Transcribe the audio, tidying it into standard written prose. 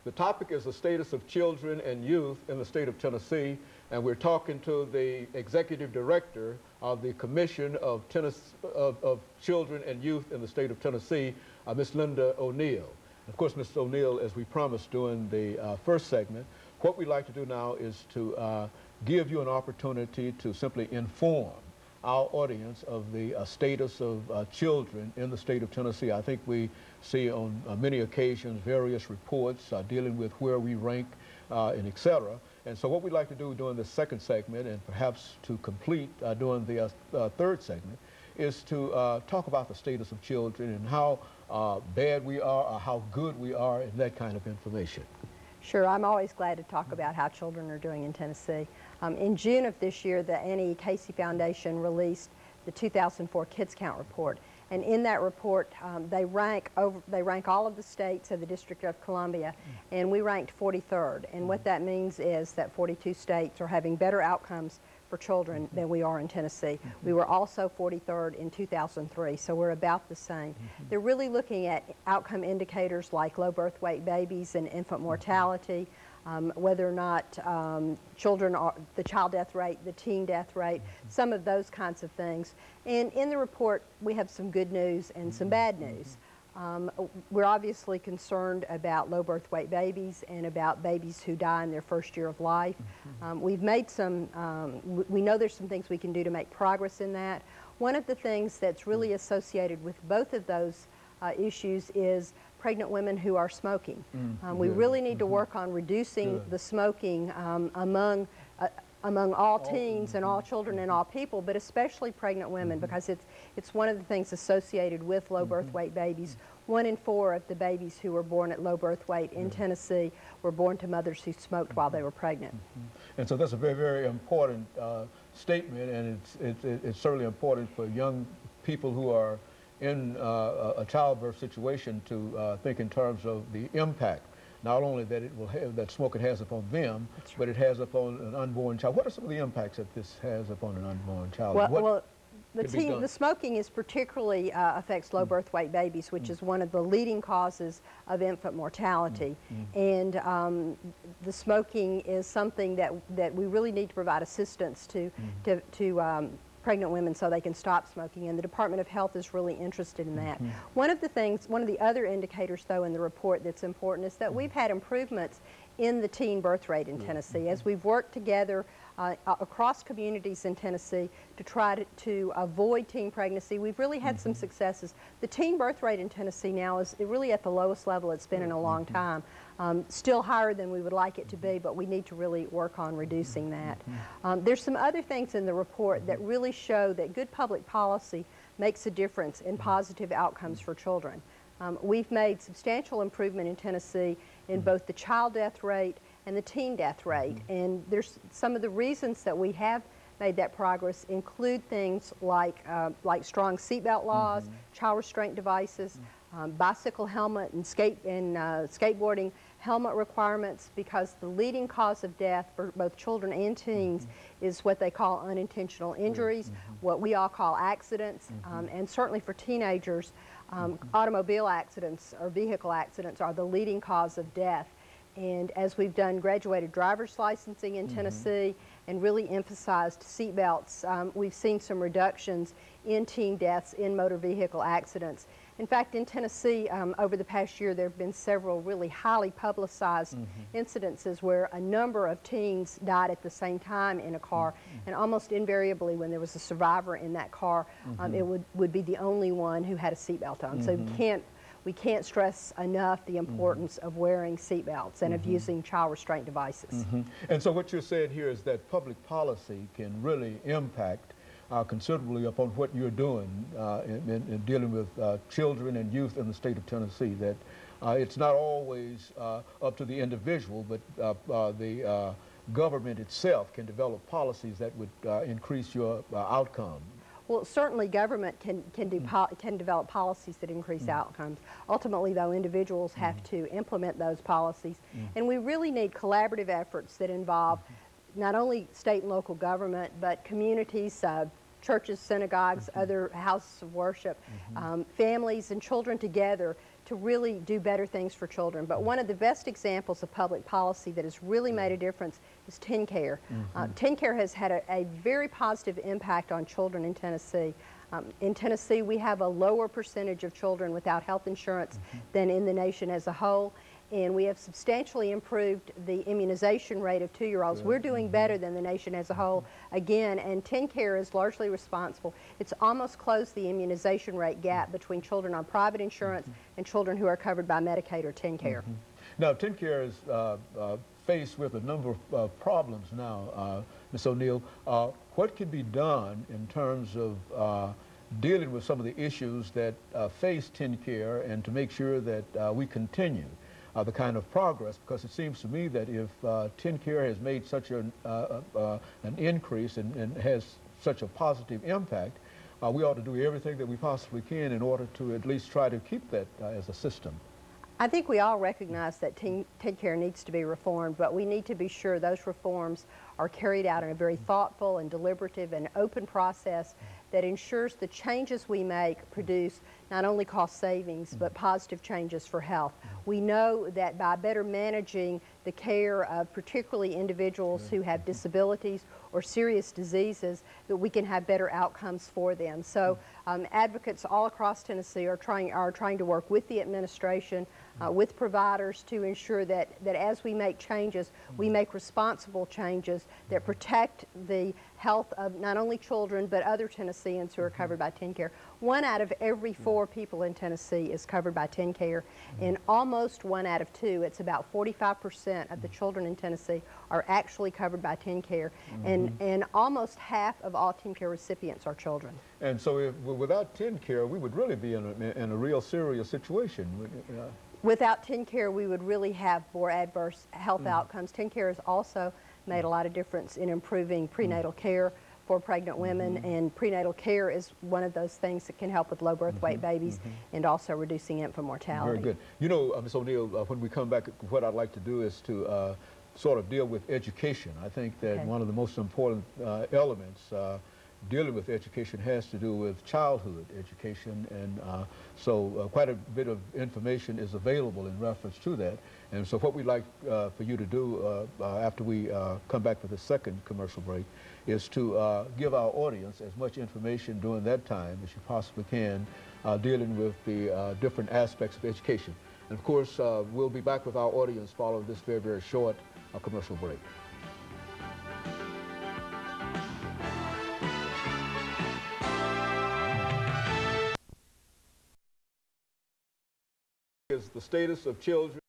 The topic is the status of children and youth in the state of Tennessee, and we're talking to the Executive Director of the Commission of Children and Youth in the state of Tennessee, Ms. Linda O'Neill. Of course, Ms. O'Neill, as we promised during the first segment, what we'd like to do now is to give you an opportunity to simply inform our audience of the status of children in the state of Tennessee. I think we see on many occasions various reports dealing with where we rank and et cetera. And so what we'd like to do during the second segment, and perhaps to complete during the third segment, is to talk about the status of children and how bad we are or how good we are in that kind of information. Sure, I'm always glad to talk about how children are doing in Tennessee. In June of this year, the Annie Casey Foundation released the 2004 Kids Count report. And in that report, they rank all of the states of the District of Columbia, and we ranked 43rd. And what that means is that 42 states are having better outcomes for children than we are in Tennessee. We were also 43rd in 2003, so we're about the same. They're really looking at outcome indicators like low birth weight babies and infant mortality, whether or not children are, the child death rate, the teen death rate, some of those kinds of things. And in the report, we have some good news and some bad news. We're obviously concerned about low birth weight babies and about babies who die in their first year of life. We've made some, we know there's some things we can do to make progress in that. One of the things that's really associated with both of those issues is pregnant women who are smoking. We really need to work on reducing the smoking among all teens and all children and all people, but especially pregnant women, because it's one of the things associated with low birth weight babies. 1 in 4 of the babies who were born at low birth weight in Tennessee were born to mothers who smoked while they were pregnant. And so that's a very, very important statement, and it's certainly important for young people who are in a childbirth situation to think in terms of the impact, not only that it will have, that smoking has upon them, but it has upon an unborn child. What are some of the impacts that this has upon an unborn child? Well, the smoking is particularly affects low birth weight babies, which is one of the leading causes of infant mortality. And the smoking is something that we really need to provide assistance to pregnant women so they can stop smoking, and the Department of Health is really interested in that. One of the other indicators, though, in the report that's important is that we've had improvements in the teen birth rate in Tennessee as we've worked together across communities in Tennessee to try to avoid teen pregnancy. We've really had some successes. The teen birth rate in Tennessee now is really at the lowest level it's been in a long time. Still higher than we would like it to be, but we need to really work on reducing that. There's some other things in the report that really show that good public policy makes a difference in positive outcomes for children. We've made substantial improvement in Tennessee in both the child death rate and the teen death rate. And there's some of the reasons that we have made that progress include things like strong seatbelt laws, child restraint devices, bicycle helmet and skateboarding helmet requirements, because the leading cause of death for both children and teens is what they call unintentional injuries, what we all call accidents, and certainly for teenagers, automobile accidents or vehicle accidents are the leading cause of death. And as we've done graduated driver's licensing in Tennessee and really emphasized seatbelts, we've seen some reductions in teen deaths in motor vehicle accidents. In fact, in Tennessee, over the past year, there have been several really highly publicized incidences where a number of teens died at the same time in a car, and almost invariably when there was a survivor in that car, it would be the only one who had a seatbelt on. So we can't stress enough the importance of wearing seatbelts and of using child restraint devices. And so what you're saying here is that public policy can really impact considerably upon what you're doing in dealing with children and youth in the state of Tennessee, that it's not always up to the individual, but the government itself can develop policies that would increase your outcome. Well, certainly government can develop policies that increase outcomes. Ultimately, though, individuals have to implement those policies. And we really need collaborative efforts that involve not only state and local government, but communities, churches, synagogues, other houses of worship, families and children together to really do better things for children. But one of the best examples of public policy that has really made a difference is TennCare. TennCare has had a very positive impact on children in Tennessee. In Tennessee, we have a lower percentage of children without health insurance than in the nation as a whole. And we have substantially improved the immunization rate of 2-year-olds. We're doing better than the nation as a whole again, and TennCare is largely responsible. It's almost closed the immunization rate gap between children on private insurance and children who are covered by Medicaid or TennCare. Now, TennCare is faced with a number of problems now, Ms. O'Neill. What can be done in terms of dealing with some of the issues that face TennCare and to make sure that we continue the kind of progress, because it seems to me that if TennCare has made such an increase and has such a positive impact, we ought to do everything that we possibly can in order to at least try to keep that as a system. I think we all recognize that TennCare needs to be reformed, but we need to be sure those reforms are carried out in a very thoughtful and deliberative and open process that ensures the changes we make produce not only cost savings, but positive changes for health. We know that by better managing the care of particularly individuals who have disabilities or serious diseases, that we can have better outcomes for them. So advocates all across Tennessee are trying to work with the administration, with providers to ensure that as we make changes, we make responsible changes that protect the health of not only children but other Tennesseans who are covered by TennCare. 1 out of every 4 people in Tennessee is covered by TennCare, and almost 1 out of 2, it's about 45% of the children in Tennessee are actually covered by TennCare, and almost half of all TennCare recipients are children. And so without TennCare, we would really be in a real serious situation. Without TennCare, we would really have more adverse health outcomes. TennCare has also made a lot of difference in improving prenatal care for pregnant women, and prenatal care is one of those things that can help with low birth weight babies and also reducing infant mortality. Very good. You know, Ms. O'Neill, when we come back, what I'd like to do is to sort of deal with education. I think that one of the most important elements dealing with education has to do with childhood education, and so quite a bit of information is available in reference to that. And so what we'd like for you to do after we come back for the second commercial break is to give our audience as much information during that time as you possibly can dealing with the different aspects of education. And of course, we'll be back with our audience following this very, very short commercial break. Is the status of children